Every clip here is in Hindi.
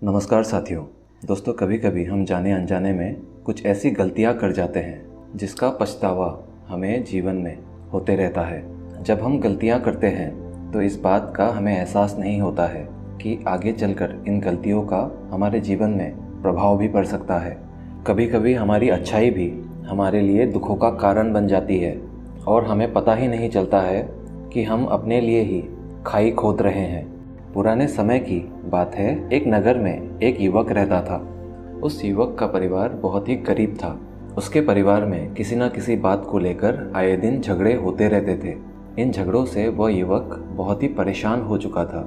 नमस्कार साथियों। दोस्तों, कभी कभी हम जाने अनजाने में कुछ ऐसी गलतियां कर जाते हैं जिसका पछतावा हमें जीवन में होते रहता है। जब हम गलतियां करते हैं तो इस बात का हमें एहसास नहीं होता है कि आगे चलकर इन गलतियों का हमारे जीवन में प्रभाव भी पड़ सकता है। कभी कभी हमारी अच्छाई भी हमारे लिए दुखों का कारण बन जाती है और हमें पता ही नहीं चलता है कि हम अपने लिए ही खाई खोद रहे हैं। पुराने समय की बात है। एक नगर में एक युवक रहता था। उस युवक का परिवार बहुत ही गरीब था। उसके परिवार में किसी न किसी बात को लेकर आए दिन झगड़े होते रहते थे। इन झगड़ों से वह युवक बहुत ही परेशान हो चुका था।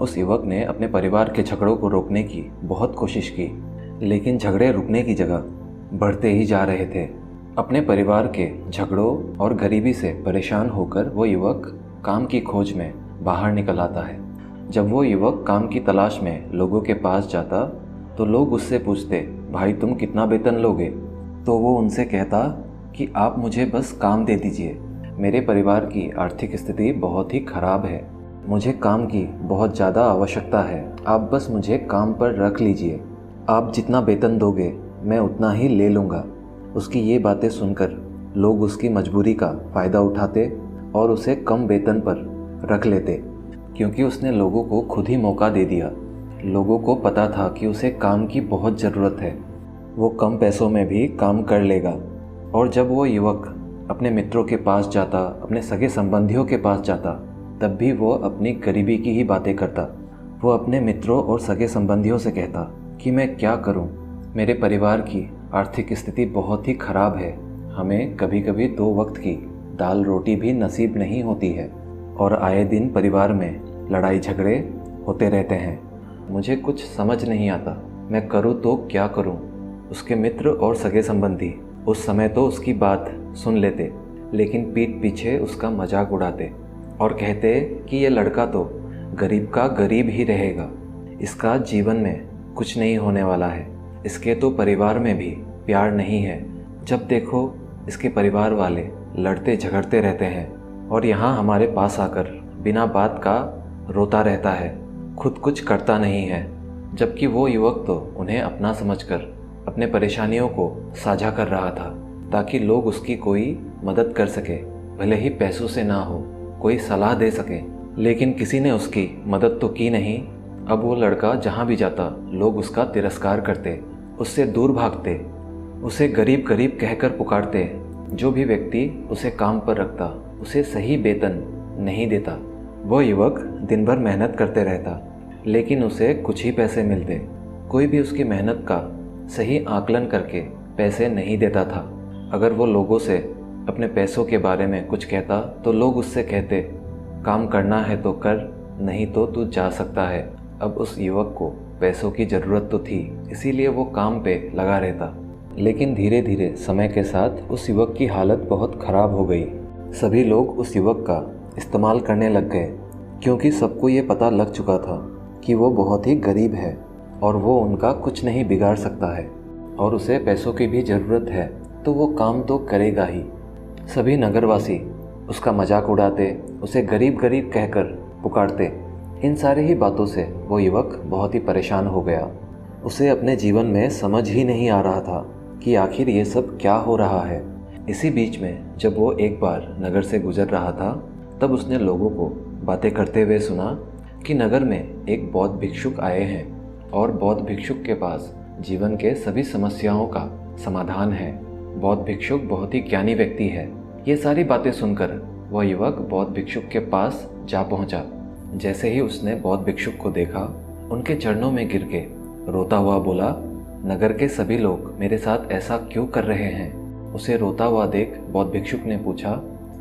उस युवक ने अपने परिवार के झगड़ों को रोकने की बहुत कोशिश की, लेकिन झगड़े रुकने की जगह बढ़ते ही जा रहे थे। अपने परिवार के झगड़ों और गरीबी से परेशान होकर वो युवक काम की खोज में बाहर निकल आता है। जब वो युवक काम की तलाश में लोगों के पास जाता तो लोग उससे पूछते, भाई तुम कितना वेतन लोगे? तो वो उनसे कहता कि आप मुझे बस काम दे दीजिए, मेरे परिवार की आर्थिक स्थिति बहुत ही खराब है, मुझे काम की बहुत ज़्यादा आवश्यकता है, आप बस मुझे काम पर रख लीजिए, आप जितना वेतन दोगे मैं उतना ही ले लूँगा। उसकी ये बातें सुनकर लोग उसकी मजबूरी का फ़ायदा उठाते और उसे कम वेतन पर रख लेते, क्योंकि उसने लोगों को खुद ही मौका दे दिया। लोगों को पता था कि उसे काम की बहुत ज़रूरत है, वो कम पैसों में भी काम कर लेगा। और जब वो युवक अपने मित्रों के पास जाता, अपने सगे संबंधियों के पास जाता, तब भी वो अपनी गरीबी की ही बातें करता। वो अपने मित्रों और सगे संबंधियों से कहता कि मैं क्या करूं, मेरे परिवार की आर्थिक स्थिति बहुत ही ख़राब है, हमें कभी कभी 2 वक्त की दाल रोटी भी नसीब नहीं होती है और आए दिन परिवार में लड़ाई झगड़े होते रहते हैं। मुझे कुछ समझ नहीं आता, मैं करूँ तो क्या करूँ? उसके मित्र और सगे संबंधी उस समय तो उसकी बात सुन लेते, लेकिन पीठ पीछे उसका मजाक उड़ाते और कहते कि ये लड़का तो गरीब का गरीब ही रहेगा, इसका जीवन में कुछ नहीं होने वाला है, इसके तो परिवार में भी प्यार नहीं है, जब देखो इसके परिवार वाले लड़ते झगड़ते रहते हैं और यहाँ हमारे पास आकर बिना बात का रोता रहता है, खुद कुछ करता नहीं है। जबकि वो युवक तो उन्हें अपना समझकर अपने परेशानियों को साझा कर रहा था ताकि लोग उसकी कोई मदद कर सके, भले ही पैसों से ना हो, कोई सलाह दे सके। लेकिन किसी ने उसकी मदद तो की नहीं। अब वो लड़का जहाँ भी जाता लोग उसका तिरस्कार करते, उससे दूर भागते, उसे गरीब गरीब कहकर पुकारते। जो भी व्यक्ति उसे काम पर रखता उसे सही वेतन नहीं देता। वो युवक दिन भर मेहनत करते रहता, लेकिन उसे कुछ ही पैसे मिलते। कोई भी उसकी मेहनत का सही आकलन करके पैसे नहीं देता था। अगर वो लोगों से अपने पैसों के बारे में कुछ कहता तो लोग उससे कहते, काम करना है तो कर, नहीं तो तू जा सकता है। अब उस युवक को पैसों की ज़रूरत तो थी, इसीलिए वो काम पे लगा रहता। लेकिन धीरे धीरे समय के साथ उस युवक की हालत बहुत ख़राब हो गई। सभी लोग उस युवक का इस्तेमाल करने लग गए, क्योंकि सबको ये पता लग चुका था कि वो बहुत ही गरीब है और वो उनका कुछ नहीं बिगाड़ सकता है और उसे पैसों की भी ज़रूरत है तो वो काम तो करेगा ही। सभी नगरवासी उसका मजाक उड़ाते, उसे गरीब गरीब कहकर पुकारते। इन सारी ही बातों से वो युवक बहुत ही परेशान हो गया। उसे अपने जीवन में समझ ही नहीं आ रहा था कि आखिर ये सब क्या हो रहा है। इसी बीच में जब वो एक बार नगर से गुजर रहा था तब उसने लोगों को बातें करते हुए सुना कि नगर में एक बौद्ध भिक्षुक आए हैं और बौद्ध भिक्षुक के पास जीवन के सभी समस्याओं का समाधान है। बौद्ध भिक्षुक बहुत ही ज्ञानी व्यक्ति है। ये सारी बातें सुनकर वह युवक बौद्ध भिक्षुक के पास जा पहुंचा। जैसे ही उसने बौद्ध भिक्षुक को देखा, उनके चरणों में गिर के रोता हुआ बोला, नगर के सभी लोग मेरे साथ ऐसा क्यों कर रहे हैं? उसे रोता हुआ देख बौद्ध भिक्षुक ने पूछा,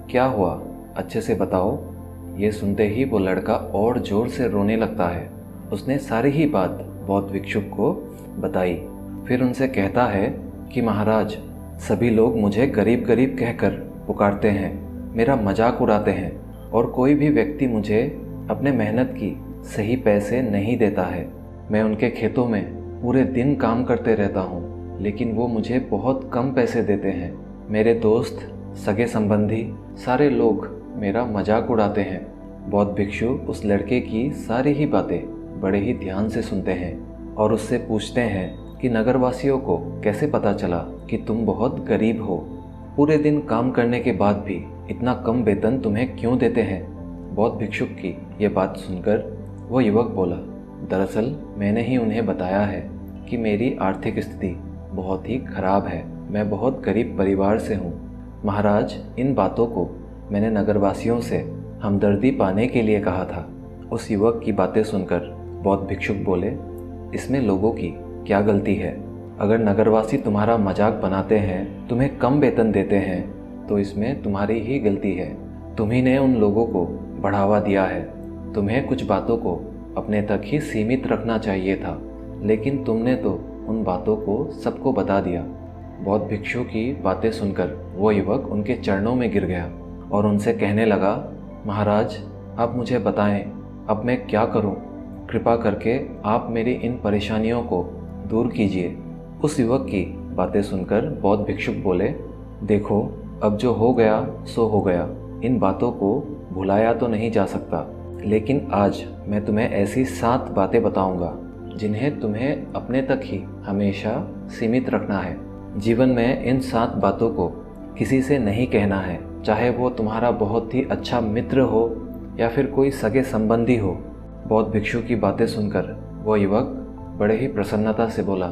क्या हुआ, अच्छे से बताओ। ये सुनते ही वो लड़का और ज़ोर से रोने लगता है। उसने सारी ही बात बौद्ध भिक्षुक को बताई। फिर उनसे कहता है कि महाराज, सभी लोग मुझे गरीब गरीब कहकर पुकारते हैं, मेरा मजाक उड़ाते हैं और कोई भी व्यक्ति मुझे अपने मेहनत की सही पैसे नहीं देता है। मैं उनके खेतों में पूरे दिन काम करते रहता हूँ, लेकिन वो मुझे बहुत कम पैसे देते हैं। मेरे दोस्त, सगे संबंधी, सारे लोग मेरा मजाक उड़ाते हैं। बौद्ध भिक्षु उस लड़के की सारी ही बातें बड़े ही ध्यान से सुनते हैं और उससे पूछते हैं कि नगरवासियों को कैसे पता चला कि तुम बहुत गरीब हो। पूरे दिन काम करने के बाद भी इतना कम वेतन तुम्हें क्यों देते हैं? बौद्ध भिक्षुक की ये बात सुनकर वो युवक बोला, दरअसल मैंने ही उन्हें बताया है कि मेरी आर्थिक स्थिति बहुत ही खराब है। मैं बहुत गरीब परिवार से हूँ। महाराज, इन बातों को मैंने नगरवासियों से हमदर्दी पाने के लिए कहा था। उस युवक की बातें सुनकर बौद्ध भिक्षुक बोले, इसमें लोगों की क्या गलती है? अगर नगरवासी तुम्हारा मजाक बनाते हैं, तुम्हें कम वेतन देते हैं, तो इसमें तुम्हारी ही गलती है। तुम्ही ने उन लोगों को बढ़ावा दिया है। तुम्हें कुछ बातों को अपने तक ही सीमित रखना चाहिए था, लेकिन तुमने तो उन बातों को सबको बता दिया। बौद्ध भिक्षु की बातें सुनकर वो युवक उनके चरणों में गिर गया और उनसे कहने लगा, महाराज, आप मुझे बताएं, अब मैं क्या करूं? कृपा करके आप मेरी इन परेशानियों को दूर कीजिए। उस युवक की बातें सुनकर बौद्ध भिक्षुक बोले, देखो, अब जो हो गया सो हो गया। इन बातों को भुलाया तो नहीं जा सकता, लेकिन आज मैं तुम्हें ऐसी 7 बातें बताऊंगा जिन्हें तुम्हें अपने तक ही हमेशा सीमित रखना है। जीवन में इन 7 बातों को किसी से नहीं कहना है, चाहे वो तुम्हारा बहुत ही अच्छा मित्र हो या फिर कोई सगे संबंधी हो। बौद्ध भिक्षु की बातें सुनकर वो युवक बड़े ही प्रसन्नता से बोला,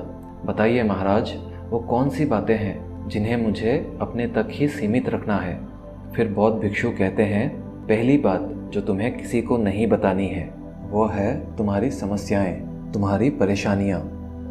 बताइए महाराज, वो कौन सी बातें हैं जिन्हें मुझे अपने तक ही सीमित रखना है? फिर बौद्ध भिक्षु कहते हैं, पहली बात जो तुम्हें किसी को नहीं बतानी है वो है तुम्हारी समस्याएं, तुम्हारी परेशानियां।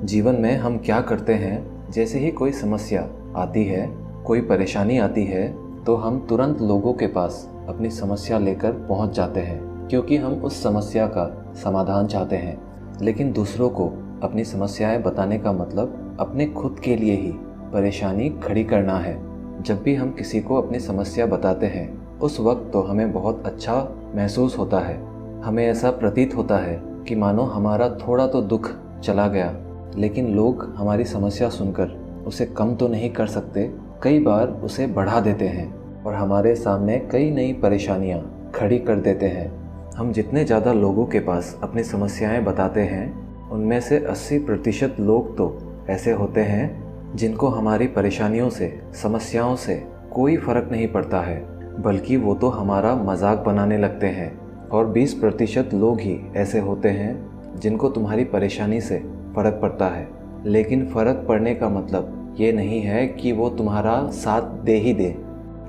जीवन में हम क्या करते हैं, जैसे ही कोई समस्या आती है, कोई परेशानी आती है, तो हम तुरंत लोगों के पास अपनी समस्या लेकर पहुंच जाते हैं, क्योंकि हम उस समस्या का समाधान चाहते हैं। लेकिन दूसरों को अपनी समस्याएं बताने का मतलब अपने खुद के लिए ही परेशानी खड़ी करना है। जब भी हम किसी को अपनी समस्या बताते हैं, उस वक्त तो हमें बहुत अच्छा महसूस होता है। हमें ऐसा प्रतीत होता है कि मानो हमारा थोड़ा तो दुख चला गया। लेकिन लोग हमारी समस्या सुनकर उसे कम तो नहीं कर सकते, कई बार उसे बढ़ा देते हैं और हमारे सामने कई नई परेशानियां खड़ी कर देते हैं। हम जितने ज़्यादा लोगों के पास अपनी समस्याएं बताते हैं, उनमें से 80% लोग तो ऐसे होते हैं जिनको हमारी परेशानियों से, समस्याओं से कोई फ़र्क नहीं पड़ता है, बल्कि वो तो हमारा मजाक बनाने लगते हैं। और 20% लोग ही ऐसे होते हैं जिनको तुम्हारी परेशानी से फ़र्क पड़ता है। लेकिन फ़र्क पड़ने का मतलब ये नहीं है कि वो तुम्हारा साथ दे ही दे।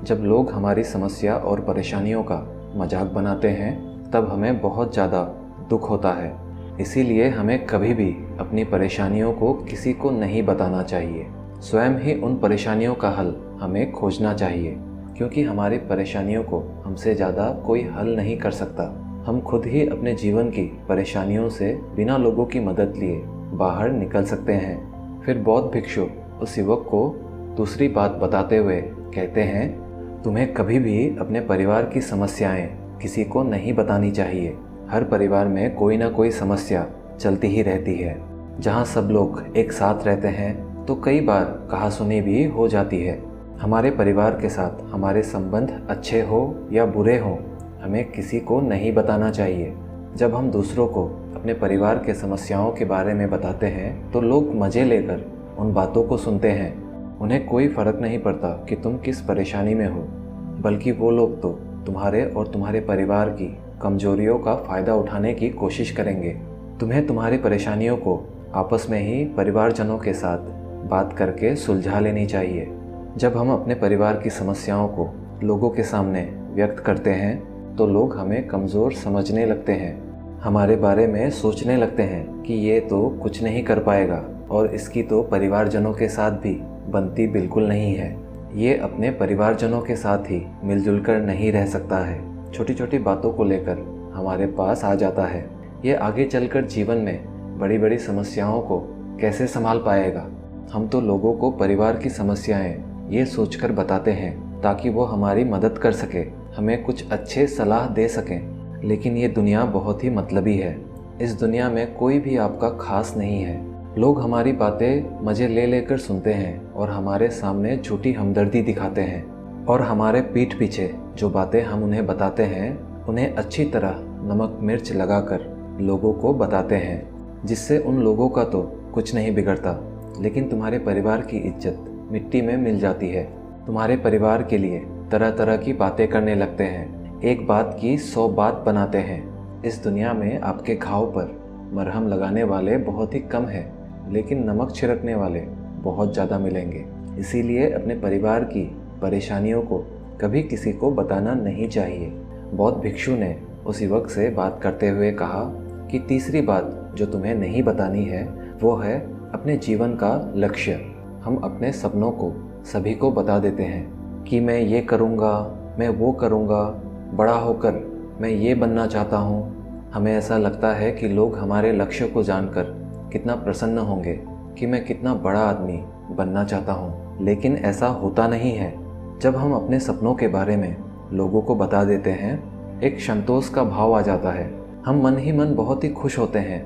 जब लोग हमारी समस्या और परेशानियों का मजाक बनाते हैं, तब हमें बहुत ज़्यादा दुख होता है। इसीलिए हमें कभी भी अपनी परेशानियों को किसी को नहीं बताना चाहिए। स्वयं ही उन परेशानियों का हल हमें खोजना चाहिए, क्योंकि हमारी परेशानियों को हमसे ज़्यादा कोई हल नहीं कर सकता। हम खुद ही अपने जीवन की परेशानियों से बिना लोगों की मदद लिए बाहर निकल सकते हैं। फिर बौद्ध भिक्षु उस युवक को दूसरी बात बताते हुए कहते हैं, तुम्हें कभी भी अपने परिवार की समस्याएं किसी को नहीं बतानी चाहिए। हर परिवार में कोई ना कोई समस्या चलती ही रहती है। जहाँ सब लोग एक साथ रहते हैं तो कई बार कहासुनी भी हो जाती है। हमारे परिवार के साथ हमारे संबंध अच्छे हो या बुरे हो, हमें किसी को नहीं बताना चाहिए। जब हम दूसरों को अपने परिवार के समस्याओं के बारे में बताते हैं तो लोग मज़े लेकर उन बातों को सुनते हैं। उन्हें कोई फ़र्क नहीं पड़ता कि तुम किस परेशानी में हो, बल्कि वो लोग तो तुम्हारे और तुम्हारे परिवार की कमजोरियों का फ़ायदा उठाने की कोशिश करेंगे। तुम्हें तुम्हारी परेशानियों को आपस में ही परिवारजनों के साथ बात करके सुलझा लेनी चाहिए। जब हम अपने परिवार की समस्याओं को लोगों के सामने व्यक्त करते हैं तो लोग हमें कमज़ोर समझने लगते हैं, हमारे बारे में सोचने लगते हैं कि ये तो कुछ नहीं कर पाएगा और इसकी तो परिवारजनों के साथ भी बनती बिल्कुल नहीं है। ये अपने परिवारजनों के साथ ही मिलजुल कर नहीं रह सकता है। छोटी छोटी बातों को लेकर हमारे पास आ जाता है। ये आगे चलकर जीवन में बड़ी बड़ी समस्याओं को कैसे संभाल पाएगा। हम तो लोगों को परिवार की समस्याएं ये सोचकर बताते हैं ताकि वो हमारी मदद कर सके, हमें कुछ अच्छे सलाह दे सकें। लेकिन ये दुनिया बहुत ही मतलबी है। इस दुनिया में कोई भी आपका खास नहीं है। लोग हमारी बातें मज़े ले लेकर सुनते हैं और हमारे सामने झूठी हमदर्दी दिखाते हैं, और हमारे पीठ पीछे जो बातें हम उन्हें बताते हैं उन्हें अच्छी तरह नमक मिर्च लगाकर लोगों को बताते हैं। जिससे उन लोगों का तो कुछ नहीं बिगड़ता, लेकिन तुम्हारे परिवार की इज्जत मिट्टी में मिल जाती है। तुम्हारे परिवार के लिए तरह तरह की बातें करने लगते हैं, एक बात की 100 बात बनाते हैं। इस दुनिया में आपके घाव पर मरहम लगाने वाले बहुत ही कम हैं, लेकिन नमक छिड़कने वाले बहुत ज़्यादा मिलेंगे। इसीलिए अपने परिवार की परेशानियों को कभी किसी को बताना नहीं चाहिए। बौद्ध भिक्षु ने उस युवक से बात करते हुए कहा कि तीसरी बात जो तुम्हें नहीं बतानी है वो है अपने जीवन का लक्ष्य। हम अपने सपनों को सभी को बता देते हैं कि मैं ये करूँगा, मैं वो करूँगा, बड़ा होकर मैं ये बनना चाहता हूँ। हमें ऐसा लगता है कि लोग हमारे लक्ष्य को जानकर कितना प्रसन्न होंगे कि मैं कितना बड़ा आदमी बनना चाहता हूँ, लेकिन ऐसा होता नहीं है। जब हम अपने सपनों के बारे में लोगों को बता देते हैं, एक संतोष का भाव आ जाता है। हम मन ही मन बहुत ही खुश होते हैं,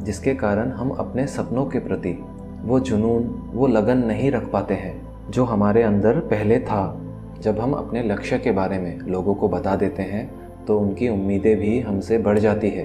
जिसके कारण हम अपने सपनों के प्रति वो जुनून, वो लगन नहीं रख पाते हैं जो हमारे अंदर पहले था। जब हम अपने लक्ष्य के बारे में लोगों को बता देते हैं तो उनकी उम्मीदें भी हमसे बढ़ जाती है।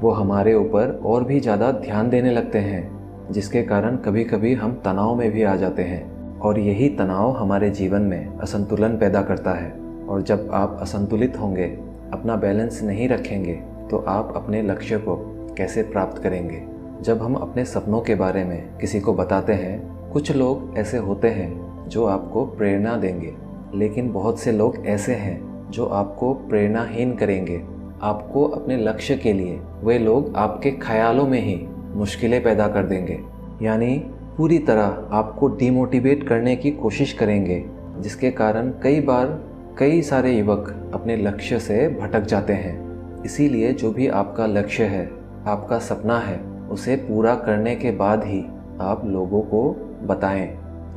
वो हमारे ऊपर और भी ज़्यादा ध्यान देने लगते हैं, जिसके कारण कभी कभी हम तनाव में भी आ जाते हैं, और यही तनाव हमारे जीवन में असंतुलन पैदा करता है। और जब आप असंतुलित होंगे, अपना बैलेंस नहीं रखेंगे, तो आप अपने लक्ष्य को कैसे प्राप्त करेंगे। जब हम अपने सपनों के बारे में किसी को बताते हैं, कुछ लोग ऐसे होते हैं जो आपको प्रेरणा देंगे, लेकिन बहुत से लोग ऐसे हैं जो आपको प्रेरणाहीन करेंगे। आपको अपने लक्ष्य के लिए वे लोग आपके ख्यालों में ही मुश्किलें पैदा कर देंगे, यानी पूरी तरह आपको डिमोटिवेट करने की कोशिश करेंगे, जिसके कारण कई बार कई सारे युवक अपने लक्ष्य से भटक जाते हैं। इसीलिए जो भी आपका लक्ष्य है, आपका सपना है, उसे पूरा करने के बाद ही आप लोगों को बताएं।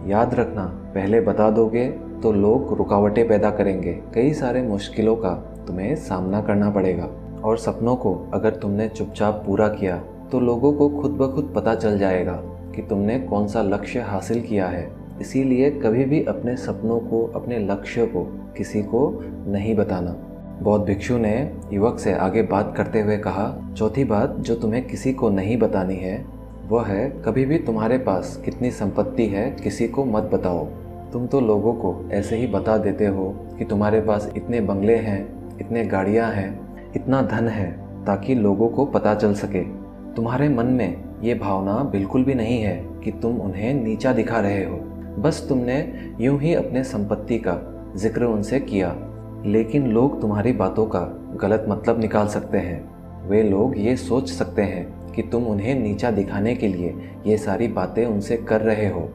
याद रखना, पहले बता दोगे तो लोग रुकावटें पैदा करेंगे, कई सारे मुश्किलों का तुम्हें सामना करना पड़ेगा। और सपनों को अगर तुमने चुपचाप पूरा किया तो लोगों को खुद ब खुद पता चल जाएगा कि तुमने कौन सा लक्ष्य हासिल किया है। इसीलिए कभी भी अपने सपनों को, अपने लक्ष्य को किसी को नहीं बताना। बौद्ध भिक्षु ने युवक से आगे बात करते हुए कहा, चौथी बात जो तुम्हें किसी को नहीं बतानी है वह है कभी भी तुम्हारे पास कितनी संपत्ति है किसी को मत बताओ। तुम तो लोगों को ऐसे ही बता देते हो कि तुम्हारे पास इतने बंगले हैं, इतने गाड़ियां हैं, इतना धन है, ताकि लोगों को पता चल सके। तुम्हारे मन में ये भावना बिल्कुल भी नहीं है कि तुम उन्हें नीचा दिखा रहे हो। बस तुमने यूं ही अपने संपत्ति का जिक्र उनसे किया, लेकिन लोग तुम्हारी बातों का गलत मतलब निकाल सकते हैं। वे लोग ये सोच सकते हैं कि तुम उन्हें नीचा दिखाने के लिए ये सारी बातें उनसे कर रहे हो।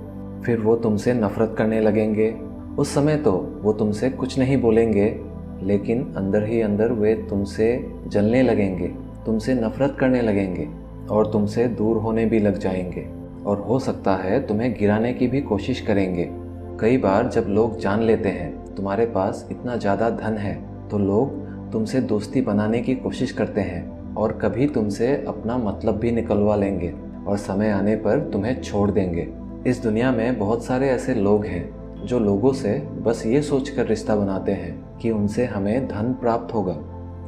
फिर वो तुमसे नफरत करने लगेंगे। उस समय तो वो तुमसे कुछ नहीं बोलेंगे, लेकिन अंदर ही अंदर वे तुमसे जलने लगेंगे, तुमसे नफरत करने लगेंगे और तुमसे दूर होने भी लग जाएंगे, और हो सकता है तुम्हें गिराने की भी कोशिश करेंगे। कई बार जब लोग जान लेते हैं तुम्हारे पास इतना ज़्यादा धन है, तो लोग तुमसे दोस्ती बनाने की कोशिश करते हैं और कभी तुमसे अपना मतलब भी निकलवा लेंगे और समय आने पर तुम्हें छोड़ देंगे। इस दुनिया में बहुत सारे ऐसे लोग हैं जो लोगों से बस ये सोचकर रिश्ता बनाते हैं कि उनसे हमें धन प्राप्त होगा।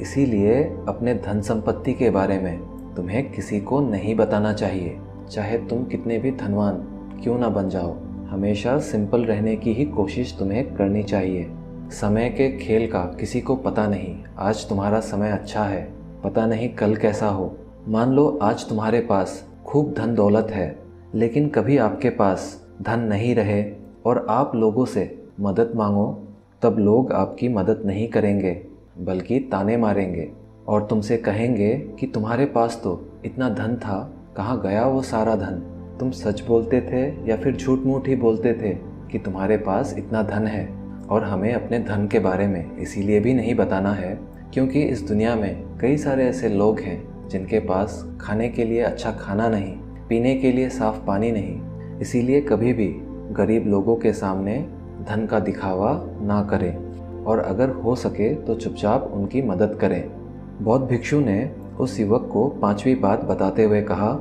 इसीलिए अपने धन संपत्ति के बारे में तुम्हें किसी को नहीं बताना चाहिए, चाहे तुम कितने भी धनवान क्यों ना बन जाओ। हमेशा सिंपल रहने की ही कोशिश तुम्हें करनी चाहिए। समय के खेल का किसी को पता नहीं। आज तुम्हारा समय अच्छा है, पता नहीं कल कैसा हो। मान लो आज तुम्हारे पास खूब धन दौलत है, लेकिन कभी आपके पास धन नहीं रहे और आप लोगों से मदद मांगो, तब लोग आपकी मदद नहीं करेंगे बल्कि ताने मारेंगे और तुमसे कहेंगे कि तुम्हारे पास तो इतना धन था, कहाँ गया वो सारा धन। तुम सच बोलते थे या फिर झूठ मूठ ही बोलते थे कि तुम्हारे पास इतना धन है। और हमें अपने धन के बारे में इसीलिए भी नहीं बताना है क्योंकि इस दुनिया में कई सारे ऐसे लोग हैं जिनके पास खाने के लिए अच्छा खाना नहीं, पीने के लिए साफ पानी नहीं। इसीलिए कभी भी गरीब लोगों के सामने धन का दिखावा ना करें और अगर हो सके तो चुपचाप उनकी मदद करें। बौद्ध भिक्षु ने उस युवक को पांचवी बात बताते हुए कहा,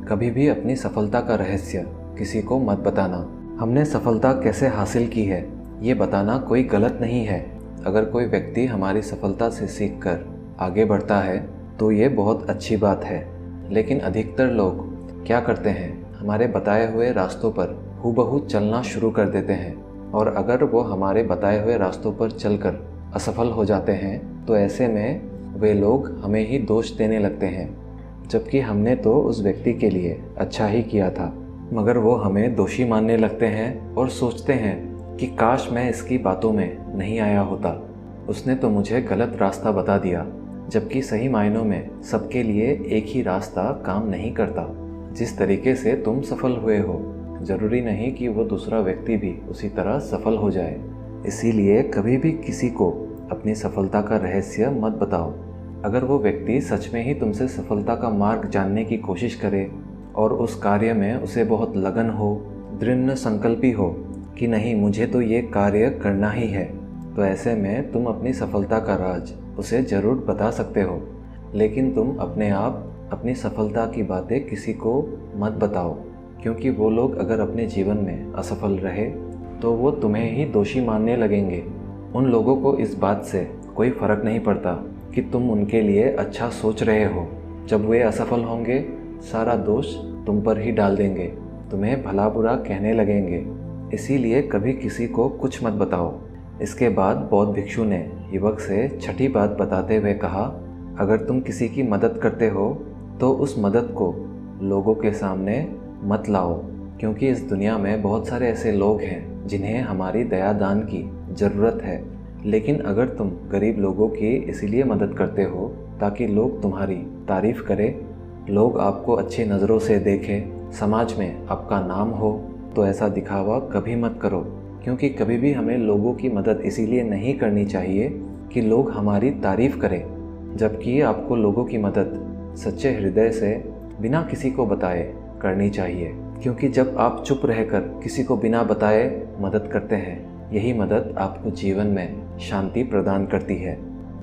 कभी भी अपनी सफलता का रहस्य किसी को मत बताना। हमने सफलता कैसे हासिल की है ये बताना कोई गलत नहीं है। अगर कोई व्यक्ति हमारी सफलता से सीखकर आगे बढ़ता है तो ये बहुत अच्छी बात है, लेकिन अधिकतर लोग क्या करते हैं, हमारे बताए हुए रास्तों पर हूबहू चलना शुरू कर देते हैं, और अगर वो हमारे बताए हुए रास्तों पर चलकर असफल हो जाते हैं तो ऐसे में वे लोग हमें ही दोष देने लगते हैं, जबकि हमने तो उस व्यक्ति के लिए अच्छा ही किया था। मगर वो हमें दोषी मानने लगते हैं और सोचते हैं कि काश मैं इसकी बातों में नहीं आया होता, उसने तो मुझे गलत रास्ता बता दिया। जबकि सही मायनों में सबके लिए एक ही रास्ता काम नहीं करता। जिस तरीके से तुम सफल हुए हो, ज़रूरी नहीं कि वो दूसरा व्यक्ति भी उसी तरह सफल हो जाए। इसीलिए कभी भी किसी को अपनी सफलता का रहस्य मत बताओ। अगर वो व्यक्ति सच में ही तुमसे सफलता का मार्ग जानने की कोशिश करे और उस कार्य में उसे बहुत लगन हो, दृढ़ संकल्पी हो कि नहीं मुझे तो ये कार्य करना ही है, तो ऐसे में तुम अपनी सफलता का राज उसे ज़रूर बता सकते हो। लेकिन तुम अपने आप अपनी सफलता की बातें किसी को मत बताओ, क्योंकि वो लोग अगर अपने जीवन में असफल रहे तो वो तुम्हें ही दोषी मानने लगेंगे। उन लोगों को इस बात से कोई फ़र्क नहीं पड़ता कि तुम उनके लिए अच्छा सोच रहे हो। जब वे असफल होंगे, सारा दोष तुम पर ही डाल देंगे, तुम्हें भला बुरा कहने लगेंगे। इसीलिए कभी किसी को कुछ मत बताओ। इसके बाद बौद्ध भिक्षु ने युवक से छठी बात बताते हुए कहा, अगर तुम किसी की मदद करते हो तो उस मदद को लोगों के सामने मत लाओ, क्योंकि इस दुनिया में बहुत सारे ऐसे लोग हैं जिन्हें हमारी दया दान की ज़रूरत है। लेकिन अगर तुम गरीब लोगों की इसीलिए मदद करते हो ताकि लोग तुम्हारी तारीफ़ करें, लोग आपको अच्छी नज़रों से देखें, समाज में आपका नाम हो, तो ऐसा दिखावा कभी मत करो। क्योंकि कभी भी हमें लोगों की मदद इसीलिए नहीं करनी चाहिए कि लोग हमारी तारीफ़ करें, जबकि आपको लोगों की मदद सच्चे हृदय से बिना किसी को बताए करनी चाहिए। क्योंकि जब आप चुप रहकर किसी को बिना बताए मदद करते हैं, यही मदद आपको जीवन में शांति प्रदान करती है।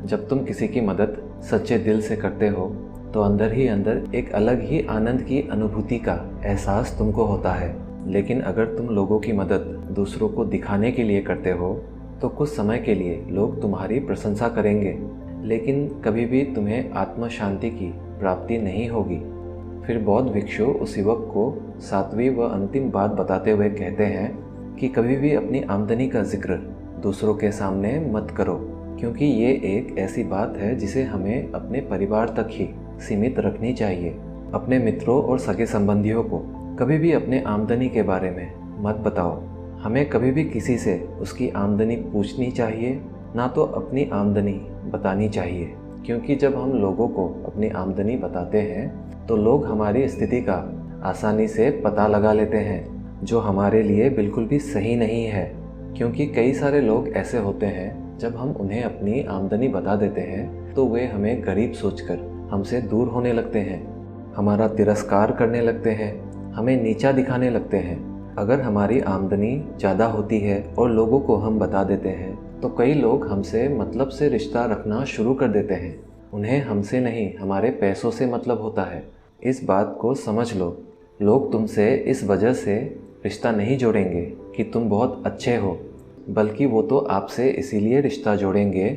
जब तुम किसी की मदद सच्चे दिल से करते हो तो अंदर ही अंदर एक अलग ही आनंद की अनुभूति का एहसास तुमको होता है। लेकिन अगर तुम लोगों की मदद दूसरों को दिखाने के लिए करते हो तो कुछ समय के लिए लोग तुम्हारी प्रशंसा करेंगे, लेकिन कभी भी तुम्हें आत्म शांति की प्राप्ति नहीं होगी। फिर बौद्ध भिक्षु उस युवक को सातवीं व अंतिम बात बताते हुए कहते हैं कि कभी भी अपनी आमदनी का जिक्र दूसरों के सामने मत करो, क्योंकि ये एक ऐसी बात है जिसे हमें अपने परिवार तक ही सीमित रखनी चाहिए। अपने मित्रों और सगे संबंधियों को कभी भी अपने आमदनी के बारे में मत बताओ। हमें कभी भी किसी से उसकी आमदनी पूछनी चाहिए, ना तो अपनी आमदनी बतानी चाहिए, क्योंकि जब हम लोगों को अपनी आमदनी बताते हैं तो लोग हमारी स्थिति का आसानी से पता लगा लेते हैं, जो हमारे लिए बिल्कुल भी सही नहीं है। क्योंकि कई सारे लोग ऐसे होते हैं, जब हम उन्हें अपनी आमदनी बता देते हैं तो वे हमें गरीब सोचकर हमसे दूर होने लगते हैं, हमारा तिरस्कार करने लगते हैं, हमें नीचा दिखाने लगते हैं। अगर हमारी आमदनी ज़्यादा होती है और लोगों को हम बता देते हैं तो कई लोग हमसे मतलब से रिश्ता रखना शुरू कर देते हैं। उन्हें हमसे नहीं, हमारे पैसों से मतलब होता है। इस बात को समझ लो। लोग तुमसे इस वजह से रिश्ता नहीं जोड़ेंगे कि तुम बहुत अच्छे हो, बल्कि वो तो आपसे इसीलिए रिश्ता जोड़ेंगे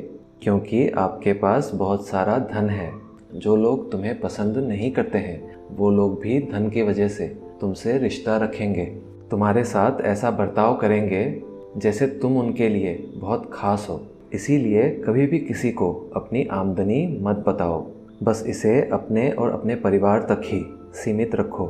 क्योंकि आपके पास बहुत सारा धन है। जो लोग तुम्हें पसंद नहीं करते हैं, वो लोग भी धन की वजह से तुमसे रिश्ता रखेंगे, तुम्हारे साथ ऐसा बर्ताव करेंगे जैसे तुम उनके लिए बहुत खास हो। इसीलिए कभी भी किसी को अपनी आमदनी मत बताओ, बस इसे अपने और अपने परिवार तक ही सीमित रखो,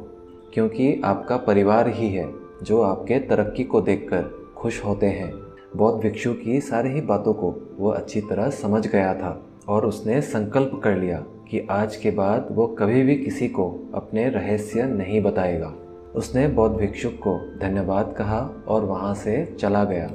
क्योंकि आपका परिवार ही है जो आपके तरक्की को देखकर खुश होते हैं। बौद्ध भिक्षु की सारी ही बातों को वो अच्छी तरह समझ गया था और उसने संकल्प कर लिया कि आज के बाद वो कभी भी किसी को अपने रहस्य नहीं बताएगा। उसने बौद्ध भिक्षुक को धन्यवाद कहा और वहाँ से चला गया।